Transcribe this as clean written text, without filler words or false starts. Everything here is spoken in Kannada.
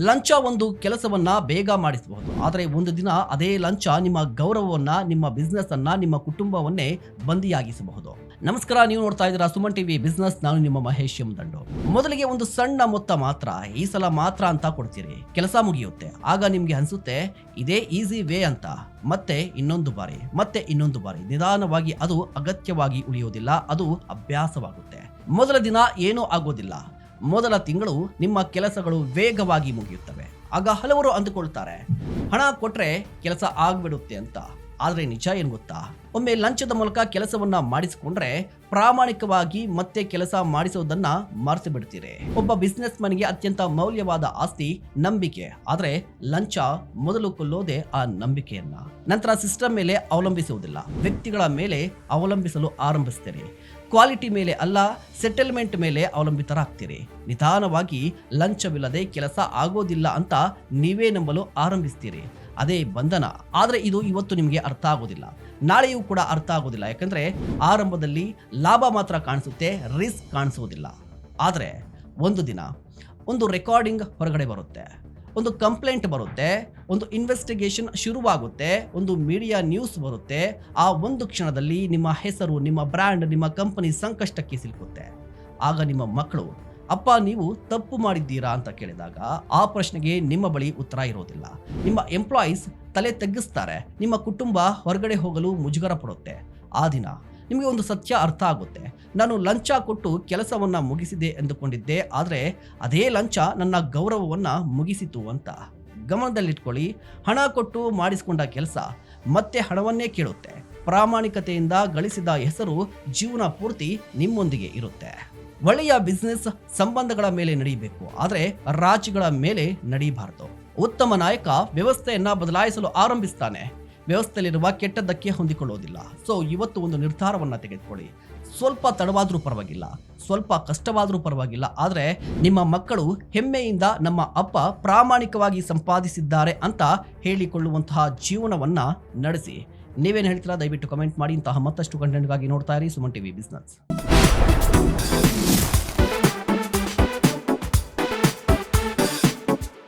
ಲಂಚ ಒಂದು ಕೆಲಸವನ್ನ ಬೇಗ ಮಾಡಿಸಬಹುದು, ಆದರೆ ಒಂದು ದಿನ ಅದೇ ಲಂಚ ನಿಮ್ಮ ಗೌರವವನ್ನ, ನಿಮ್ಮ ಬಿಸ್ನೆಸ್ ಅನ್ನ, ನಿಮ್ಮ ಕುಟುಂಬವನ್ನೇ ಬಂದಿಯಾಗಿಸಬಹುದು. ನಮಸ್ಕಾರ, ನೀವು ನೋಡ್ತಾ ಇದ್ದೀರಾ ಸುಮನ್ ಟಿವಿ ಬಿಸ್ನೆಸ್. ನಾನು ನಿಮ್ಮ ಮಹೇಶ್ ಎಂ ದಂಡು. ಮೊದಲಿಗೆ ಒಂದು ಸಣ್ಣ ಮೊತ್ತ ಮಾತ್ರ, ಈ ಸಲ ಮಾತ್ರ ಅಂತ ಕೊಡ್ತೀರಿ, ಕೆಲಸ ಮುಗಿಯುತ್ತೆ. ಆಗ ನಿಮ್ಗೆ ಅನ್ಸುತ್ತೆ ಇದೇ ಈಸಿ ವೇ ಅಂತ. ಮತ್ತೆ ಇನ್ನೊಂದು ಬಾರಿ ನಿಧಾನವಾಗಿ ಅದು ಅಗತ್ಯವಾಗಿ ಉಳಿಯೋದಿಲ್ಲ, ಅದು ಅಭ್ಯಾಸವಾಗುತ್ತೆ. ಮೊದಲ ದಿನ ಏನೂ ಆಗೋದಿಲ್ಲ, ಮೊದಲ ತಿಂಗಳು ನಿಮ್ಮ ಕೆಲಸಗಳು ವೇಗವಾಗಿ ಮುಗಿಯುತ್ತವೆ. ಆಗ ಹಲವರು ಅಂದುಕೊಳ್ತಾರೆ ಹಣ ಕೊಟ್ರೆ ಕೆಲಸ ಆಗ್ಬಿಡುತ್ತೆ ಅಂತ. ಆದ್ರೆ ನಿಜ ಏನು ಗೊತ್ತಾ, ಒಮ್ಮೆ ಲಂಚದ ಮೂಲಕ ಕೆಲಸವನ್ನ ಮಾಡಿಸಿಕೊಂಡ್ರೆ ಪ್ರಾಮಾಣಿಕವಾಗಿ ಮತ್ತೆ ಕೆಲಸ ಮಾಡಿಸೋದನ್ನ ಮರೆತು ಬಿಡ್ತೀರಿ. ಒಬ್ಬ ಬಿಸ್ನೆಸ್ ಮನ್ಗೆ ಅತ್ಯಂತ ಮೌಲ್ಯವಾದ ಆಸ್ತಿ ನಂಬಿಕೆ. ಆದ್ರೆ ಲಂಚ ಮೊದಲು ಕೊಲ್ಲೋದೆ ಆ ನಂಬಿಕೆಯನ್ನ. ನಂತರ ಸಿಸ್ಟಮ್ ಮೇಲೆ ಅವಲಂಬಿಸುವುದಿಲ್ಲ, ವ್ಯಕ್ತಿಗಳ ಮೇಲೆ ಅವಲಂಬಿಸಲು ಆರಂಭಿಸ್ತೀರಿ. ಕ್ವಾಲಿಟಿ ಮೇಲೆ ಅಲ್ಲ, ಸೆಟಲ್ಮೆಂಟ್ ಮೇಲೆ ಅವಲಂಬಿತರಾಗ್ತೀರಿ. ನಿಧಾನವಾಗಿ ಲಂಚವಿಲ್ಲದೆ ಕೆಲಸ ಆಗೋದಿಲ್ಲ ಅಂತ ನೀವೇ ನಂಬಲು ಆರಂಭಿಸ್ತೀರಿ. ಅದೇ ಬಂಧನ. ಆದ್ರೆ ಇದು ಇವತ್ತು ನಿಮಗೆ ಅರ್ಥ ಆಗೋದಿಲ್ಲ, ನಾಳೆಯೂ ಕೂಡ ಅರ್ಥ ಆಗೋದಿಲ್ಲ. ಯಾಕಂದ್ರೆ ಆರಂಭದಲ್ಲಿ ಲಾಭ ಮಾತ್ರ ಕಾಣಿಸುತ್ತೆ, ರಿಸ್ಕ್ ಕಾಣಿಸುವುದಿಲ್ಲ. ಆದ್ರೆ ಒಂದು ದಿನ ಒಂದು ರೆಕಾರ್ಡಿಂಗ್ ಹೊರಗಡೆ ಬರುತ್ತೆ, ಒಂದು ಕಂಪ್ಲೇಂಟ್ ಬರುತ್ತೆ, ಒಂದು ಇನ್ವೆಸ್ಟಿಗೇಷನ್ ಶುರುವಾಗುತ್ತೆ, ಒಂದು ಮೀಡಿಯಾ ನ್ಯೂಸ್ ಬರುತ್ತೆ. ಆ ಒಂದು ಕ್ಷಣದಲ್ಲಿ ನಿಮ್ಮ ಹೆಸರು, ನಿಮ್ಮ ಬ್ರ್ಯಾಂಡ್, ನಿಮ್ಮ ಕಂಪನಿ ಸಂಕಷ್ಟಕ್ಕೆ ಸಿಲುಕುತ್ತೆ. ಆಗ ನಿಮ್ಮ ಮಕ್ಕಳು, ಅಪ್ಪ ನೀವು ತಪ್ಪು ಮಾಡಿದ್ದೀರಾ ಅಂತ ಕೇಳಿದಾಗ ಆ ಪ್ರಶ್ನೆಗೆ ನಿಮ್ಮ ಬಳಿ ಉತ್ತರ ಇರೋದಿಲ್ಲ. ನಿಮ್ಮ ಎಂಪ್ಲಾಯೀಸ್ ತಲೆ ತಗ್ಗಿಸ್ತಾರೆ, ನಿಮ್ಮ ಕುಟುಂಬ ಹೊರಗಡೆ ಹೋಗಲು ಮುಜುಗರ ಪಡುತ್ತೆ. ಆ ದಿನ ನಿಮಗೆ ಒಂದು ಸತ್ಯ ಅರ್ಥ ಆಗುತ್ತೆ. ನಾನು ಲಂಚ ಕೊಟ್ಟು ಕೆಲಸವನ್ನ ಮುಗಿಸಿದೆ ಎಂದುಕೊಂಡಿದ್ದೆ, ಆದರೆ ಅದೇ ಲಂಚ ನನ್ನ ಗೌರವವನ್ನ ಮುಗಿಸಿತು ಅಂತ. ಗಮನದಲ್ಲಿಟ್ಕೊಳ್ಳಿ, ಹಣ ಕೊಟ್ಟು ಮಾಡಿಸಿಕೊಂಡ ಕೆಲಸ ಮತ್ತೆ ಹಣವನ್ನೇ ಕೇಳುತ್ತೆ. ಪ್ರಾಮಾಣಿಕತೆಯಿಂದ ಗಳಿಸಿದ ಹೆಸರು ಜೀವನ ಪೂರ್ತಿ ನಿಮ್ಮೊಂದಿಗೆ ಇರುತ್ತೆ. ಒಳ್ಳೆಯ ಬಿಸ್ನೆಸ್ ಸಂಬಂಧಗಳ ಮೇಲೆ ನಡೆಯಬೇಕು, ಆದರೆ ರಾಜ್ಯಗಳ ಮೇಲೆ ನಡೆಯಬಾರದು. ಉತ್ತಮ ನಾಯಕ ವ್ಯವಸ್ಥೆಯನ್ನ ಬದಲಾಯಿಸಲು ಆರಂಭಿಸ್ತಾನೆ, ವ್ಯವಸ್ಥೆಯಲ್ಲಿರುವ ಕೆಟ್ಟದ್ದಕ್ಕೆ ಹೊಂದಿಕೊಳ್ಳೋದಿಲ್ಲ. ಸೊ ಇವತ್ತು ಒಂದು ನಿರ್ಧಾರವನ್ನ ತೆಗೆದುಕೊಳ್ಳಿ. ಸ್ವಲ್ಪ ತಡವಾದ್ರೂ ಪರವಾಗಿಲ್ಲ, ಸ್ವಲ್ಪ ಕಷ್ಟವಾದ್ರೂ ಪರವಾಗಿಲ್ಲ, ಆದರೆ ನಿಮ್ಮ ಮಕ್ಕಳು ಹೆಮ್ಮೆಯಿಂದ ನಮ್ಮ ಅಪ್ಪ ಪ್ರಾಮಾಣಿಕವಾಗಿ ಸಂಪಾದಿಸಿದ್ದಾರೆ ಅಂತ ಹೇಳಿಕೊಳ್ಳುವಂತಹ ಜೀವನವನ್ನ ನಡೆಸಿ. ನೀವೇನು ಹೇಳ್ತೀರಾ? ದಯವಿಟ್ಟು ಕಮೆಂಟ್ ಮಾಡಿ. ಇಂತಹ ಮತ್ತಷ್ಟು ಕಂಟೆಂಟ್ಗಾಗಿ ನೋಡ್ತಾ ಇರಿ ಸುಮನ್ ಟಿವಿ ಬಿಸ್ನೆಸ್.